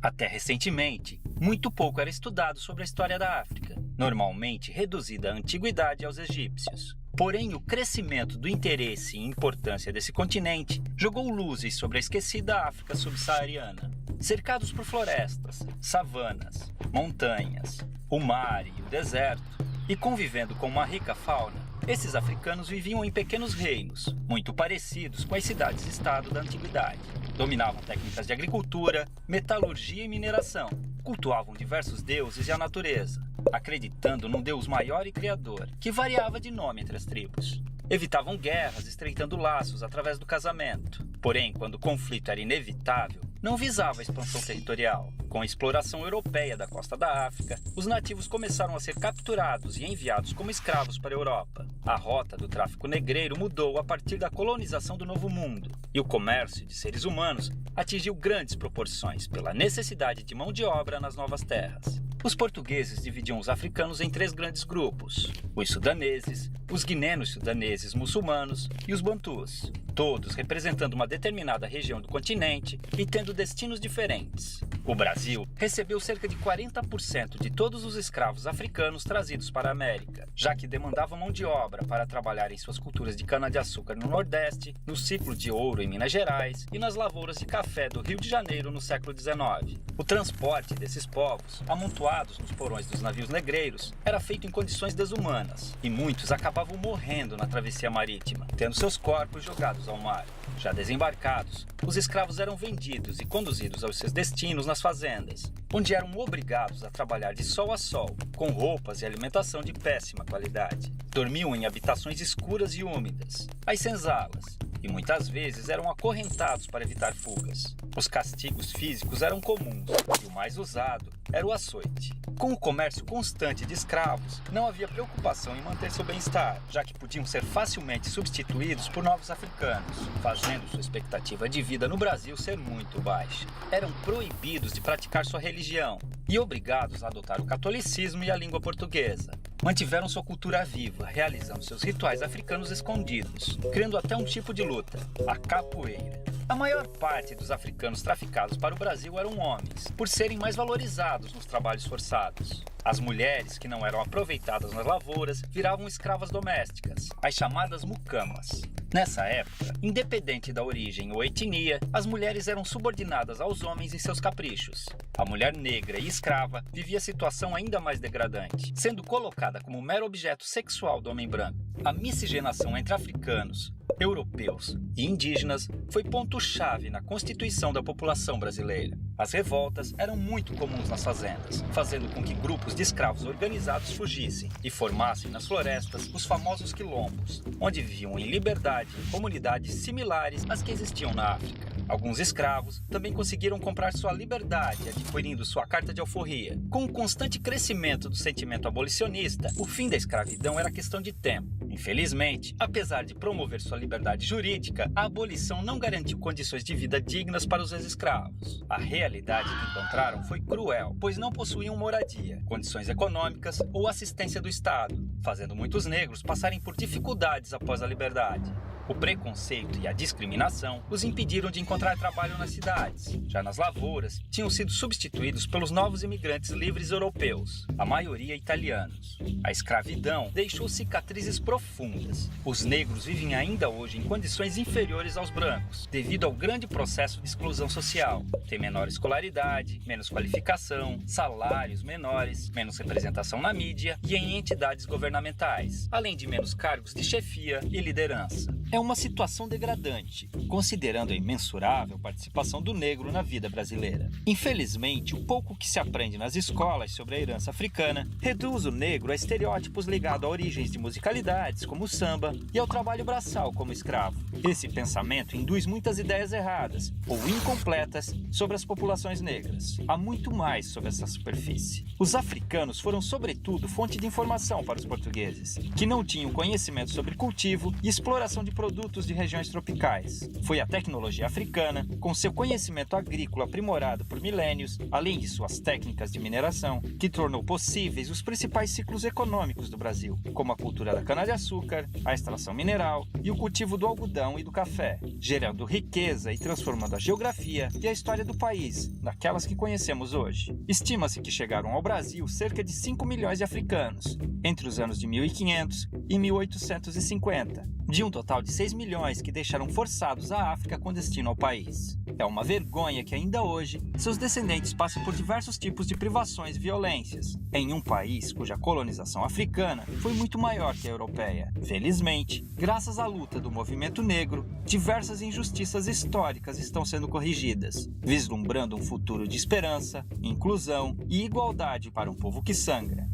Até recentemente, muito pouco era estudado sobre a história da África, normalmente reduzida à antiguidade aos egípcios. Porém, o crescimento do interesse e importância desse continente jogou luzes sobre a esquecida África subsaariana. Cercados por florestas, savanas, montanhas, o mar e o deserto, e convivendo com uma rica fauna, esses africanos viviam em pequenos reinos, muito parecidos com as cidades-estado da antiguidade. Dominavam técnicas de agricultura, metalurgia e mineração. Cultuavam diversos deuses e a natureza, acreditando num Deus maior e criador, que variava de nome entre as tribos. Evitavam guerras, estreitando laços através do casamento. Porém, quando o conflito era inevitável, não visava a expansão territorial. Com a exploração europeia da costa da África, os nativos começaram a ser capturados e enviados como escravos para a Europa. A rota do tráfico negreiro mudou a partir da colonização do Novo Mundo, e o comércio de seres humanos atingiu grandes proporções pela necessidade de mão de obra nas novas terras. Os portugueses dividiam os africanos em 3 grandes grupos: os sudaneses, os guinenos sudaneses muçulmanos e os bantus, todos representando uma determinada região do continente e tendo destinos diferentes. O Brasil recebeu cerca de 40% de todos os escravos africanos trazidos para a América, já que demandavam mão de obra para trabalhar em suas culturas de cana-de-açúcar no Nordeste, no ciclo de ouro em Minas Gerais e nas lavouras de café do Rio de Janeiro no século XIX. O transporte desses povos, amontoados nos porões dos navios negreiros, era feito em condições desumanas, e muitos acabavam morrendo na travessia marítima, tendo seus corpos jogados ao mar. Já desembarcados, os escravos eram vendidos e conduzidos aos seus destinos nas fazendas, onde eram obrigados a trabalhar de sol a sol, com roupas e alimentação de péssima qualidade. Dormiam em habitações escuras e úmidas, as senzalas, e muitas vezes eram acorrentados para evitar fugas. Os castigos físicos eram comuns, e o mais usado era o açoite. Com o comércio constante de escravos, não havia preocupação em manter seu bem-estar, já que podiam ser facilmente substituídos por novos africanos, fazendo sua expectativa de vida no Brasil ser muito baixa. Eram proibidos de praticar sua religião e obrigados a adotar o catolicismo e a língua portuguesa. Mantiveram sua cultura viva, realizando seus rituais africanos escondidos, criando até um tipo de luta, a capoeira. A maior parte dos africanos traficados para o Brasil eram homens, por serem mais valorizados nos trabalhos forçados. As mulheres, que não eram aproveitadas nas lavouras, viravam escravas domésticas, as chamadas mucamas. Nessa época, independente da origem ou etnia, as mulheres eram subordinadas aos homens em seus caprichos. A mulher negra e escrava vivia a situação ainda mais degradante, sendo colocada como mero objeto sexual do homem branco. A miscigenação entre africanos, europeus e indígenas foi ponto-chave na constituição da população brasileira. As revoltas eram muito comuns nas fazendas, fazendo com que grupos de escravos organizados fugissem e formassem nas florestas os famosos quilombos, onde viviam em liberdade em comunidades similares às que existiam na África. Alguns escravos também conseguiram comprar sua liberdade adquirindo sua carta de alforria. Com o constante crescimento do sentimento abolicionista, o fim da escravidão era questão de tempo. Infelizmente, apesar de promover sua liberdade jurídica, a abolição não garantiu condições de vida dignas para os ex-escravos. A realidade que encontraram foi cruel, pois não possuíam moradia, condições econômicas ou assistência do Estado, fazendo muitos negros passarem por dificuldades após a liberdade. O preconceito e a discriminação os impediram de encontrar trabalho nas cidades. Já nas lavouras, tinham sido substituídos pelos novos imigrantes livres europeus, a maioria italianos. A escravidão deixou cicatrizes profundas. Os negros vivem ainda hoje em condições inferiores aos brancos, devido ao grande processo de exclusão social. Tem menor escolaridade, menos qualificação, salários menores, menos representação na mídia e em entidades governamentais, além de menos cargos de chefia e liderança. É uma situação degradante, considerando a imensurável participação do negro na vida brasileira. Infelizmente, o pouco que se aprende nas escolas sobre a herança africana reduz o negro a estereótipos ligados a origens de musicalidades, como o samba, e ao trabalho braçal como escravo. Esse pensamento induz muitas ideias erradas ou incompletas sobre as populações negras. Há muito mais sobre essa superfície. Os africanos foram, sobretudo, fonte de informação para os portugueses, que não tinham conhecimento sobre cultivo e exploração de produtos de regiões tropicais. Foi a tecnologia africana, com seu conhecimento agrícola aprimorado por milênios, além de suas técnicas de mineração, que tornou possíveis os principais ciclos econômicos do Brasil, como a cultura da cana-de-açúcar, a extração mineral e o cultivo do algodão e do café, gerando riqueza e transformando a geografia e a história do país, naquelas que conhecemos hoje. Estima-se que chegaram ao Brasil cerca de 5 milhões de africanos, entre os anos de 1500 e 1850, de um total de 6 milhões que deixaram forçados a África com destino ao país. É uma vergonha que ainda hoje seus descendentes passam por diversos tipos de privações e violências, em um país cuja colonização africana foi muito maior que a europeia. Felizmente, graças à luta do movimento negro, diversas injustiças históricas estão sendo corrigidas, vislumbrando um futuro de esperança, inclusão e igualdade para um povo que sangra,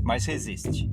mas resiste.